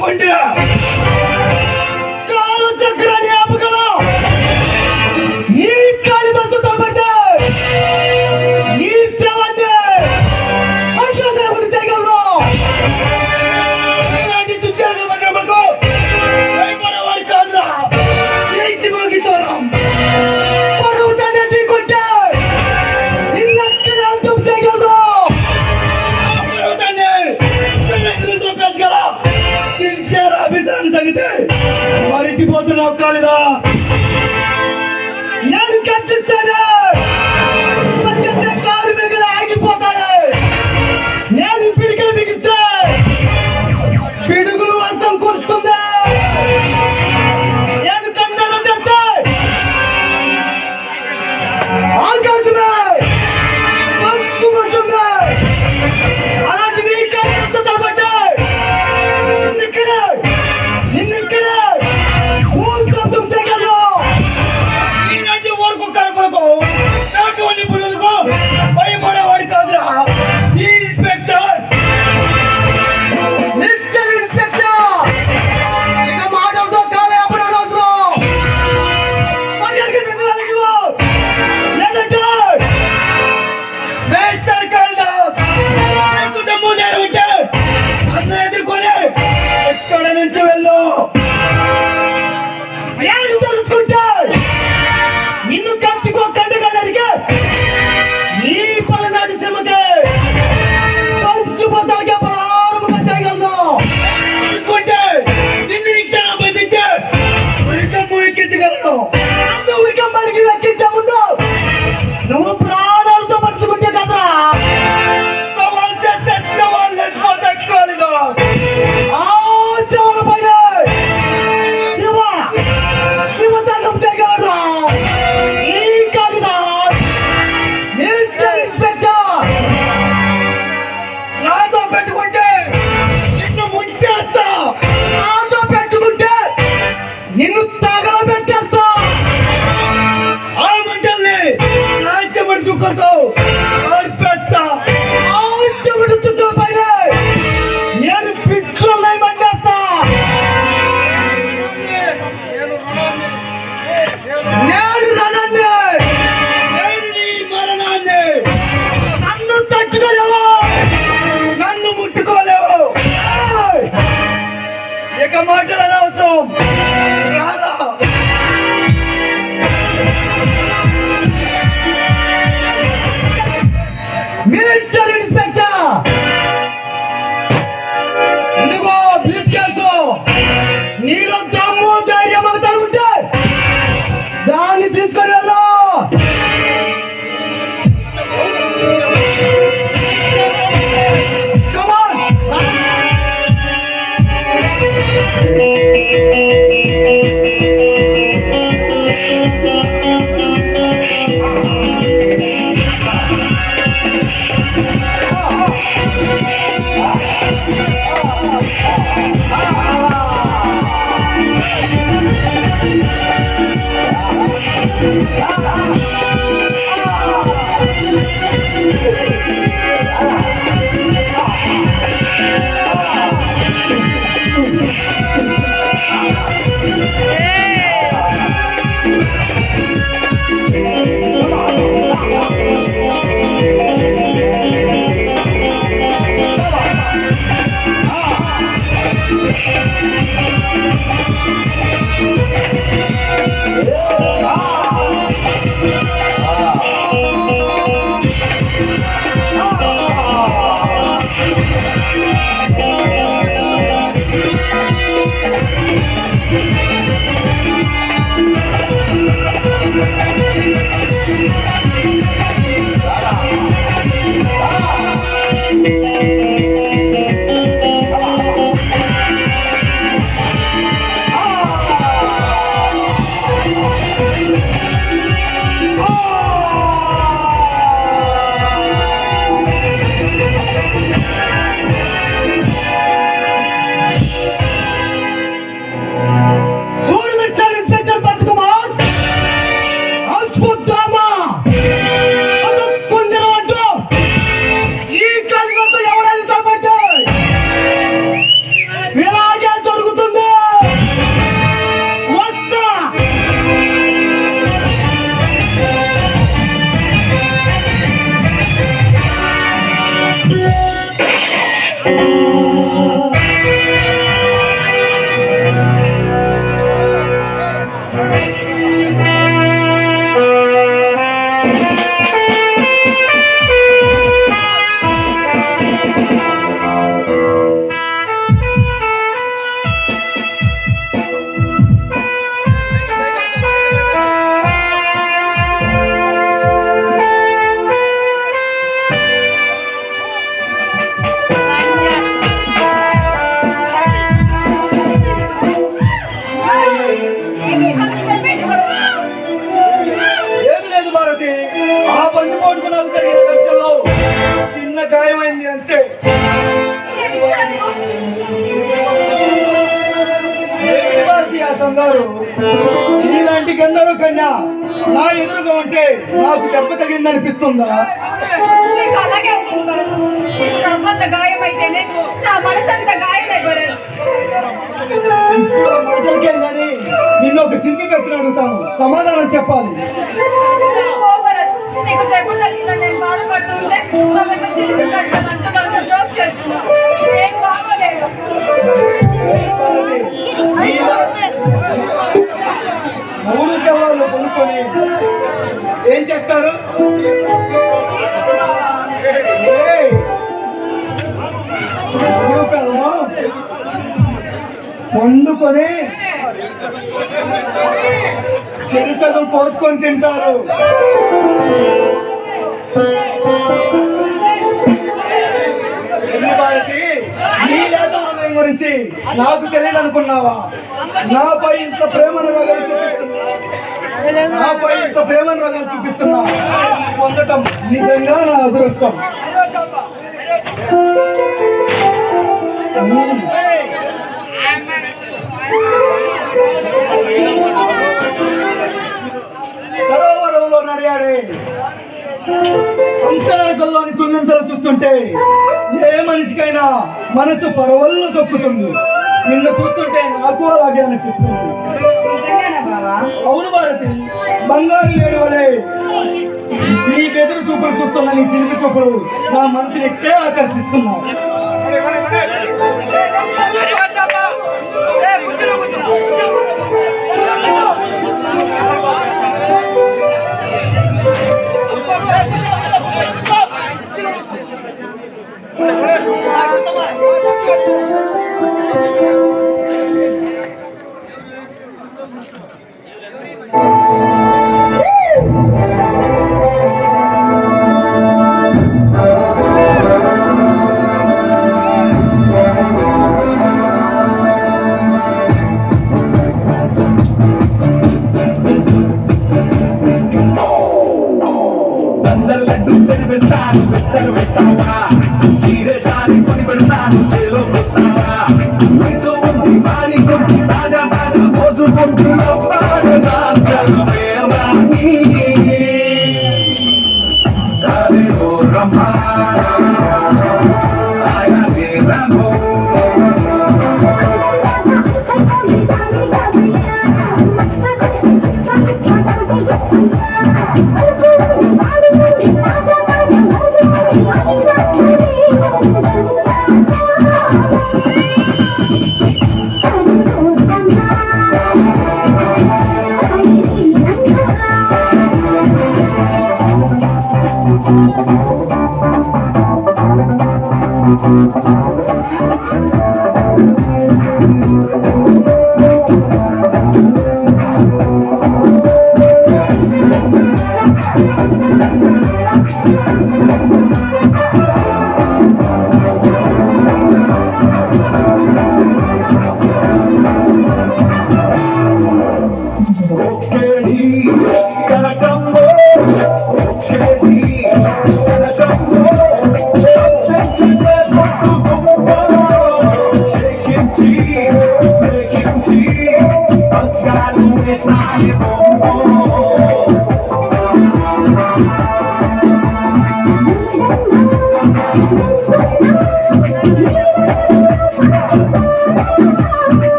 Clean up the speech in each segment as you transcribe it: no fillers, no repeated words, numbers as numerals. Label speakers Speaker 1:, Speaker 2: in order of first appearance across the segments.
Speaker 1: పెట్టుకుంటే కాలు చక్రాన్ని ఆపగల ఈ కాలి దొంగతో పడ్డ ఈ శవాన్ని అట్లా సేవలు చేయగలను. ఇలాంటి చుట్టాలు భద్రమకు భయపడేవాడు కాదురా. చేసి మోగితోరం పర్వతాన్ని ఢీకొట్టే నిన్నెక్కడ అంతం చేయగలను. పర్వతాన్ని చూపించగల సిన్సియర్ ఆఫీసర్ని తగ్గితే మరిచిపోతున్నావు కాలిదా. నేను ఖర్చిస్తాను కారు మిగిలి ఆగిపోతాయి. నేను పిడికిలు బిగిస్తే పిడుగులు వర్షం కురుస్తుంది. నేను కన్నడ చేస్తే ఆకాశమే పట్టుకుంటుంది. అలాంటి నీ కన్నడ తలబడ్డా నిన్నిక్కడే ఊరుకొంతం చేయగలను. ఈనాటి వరకు కరుపులకు నాటువంటి పులులకు భయపడేవాడు కాదురా ఈ ఇన్స్పెక్టర్. మిస్టర్ ఇన్స్పెక్టర్, ఇక మాటలతో కాలే అప్పుడు అనవసరం. మర్యాదగా నిర్ణయాలకు లేదంటే మిస్టర్ కాళిదాస్ నీకు దమ్ము నేర్చుంటే నన్ను ఎదుర్కొని ఎక్కడ నుంచి వెళ్ళు. ఏడు తెలుసుకుంటే నిన్ను కత్తికో కండుగా నరికే ఈ పలనాటి శ్రమకే పంచుబద్దలకే ప్రారంభంగా చేయగలను. తెలుసుకుంటే నిన్ను క్షణం బంధించే ఉరికమ్ము ఎక్కించగలను. అందు ఉరికమ్మడికి ఎక్కించే ముందు నువ్వు ప్రాణాలతో పంచుకుంటే కదరా సవాల్ చేస్తే సవాల్ లేకపోతే కాలిదా. ఆ సవాల్ పైన శివతాండం చేయగలరా ఈ కాళిదాస్. మిస్టర్ ఇన్స్పెక్టర్, నాతో పెట్టుకుంటే నిన్ను ముంచేస్తా. నాతో పెట్టుకుంటే నిన్ను తగలబెట్టేస్తా. ఆ మంటల్ని నా చెమటి చుక్కలతో ఆర్పేస్తా. ఆ చెమటి చుక్కల పైన నేను పిట్రోల్ మండేస్తా. నేను రణాన్ని, నేను నీ మరణాన్ని. నన్ను తట్టుకోలేవు, నన్ను ముట్టుకోలేవు. ఇక మాటలు అనవసరం. రారా. మిస్టర్ ఇన్స్పెక్టర్, ఇదిగో బ్రీఫ్ కేసు. నీలో దమ్ము ధైర్యం తలుగుంటే దాన్ని తీసుకొని వెళ్ళు. Come on. కంగారు? ఇలాంటి గంధర్వ కన్యా నా ఎదురుగా ఉంటే నాకు దెబ్బ తగిందనిపిస్తుందా?
Speaker 2: నీకు అలాగే ఉంటుంది భరత్. నీకు రవ్వంత గాయమైతేనే నా మనసంత గాయమైపోలేదు.
Speaker 1: ఇప్పుడు మాటలకేం కానీ నిన్ను ఒక శిల్పి ప్రశ్న అడుగుతాను, సమాధానం చెప్పాలి.
Speaker 2: ఓ భరత్, నీకు దెబ్బ తగ్గిందని నేను బాధపడుతూ ఉంటే మమ్మల్ని చిలిపి అంటున్నంత జోక్ చేస్తున్నా. ఏం బాగోలేదు.
Speaker 1: మూడు పిల్లలు కొనుక్కొని ఏం చేస్తారు? మూడు పిల్లలు వండుకొని చెరిసగం పోసుకొని తింటారు. భారతి, నీ లేత హృదయం గురించి నాకు తెలియదు అనుకున్నావా? నాపై ఇంత ప్రేమను చూపిస్తున్నా పొందటం నిజంగా నా అదృష్టం. సరోవరంలో నడియాడే హంసనగల్లోని తుల్లింతలు చూస్తుంటే ఏ మనిషికైనా మనసు పరవళ్ళు తొక్కుతుంది. నిన్ను చూస్తుంటే నాకు అలాగే అనిపిస్తుంది. అవును భారతి, బంగారు లేడి వలె నీ బెదురు చూపులు చూస్తున్న నీ చిలిపి చూపులు నా మనసుని ఎక్కే ఆకర్షిస్తున్నావు.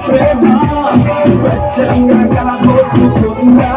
Speaker 1: ప్రేమ స్వచ్ఛంగా కలబోతుందా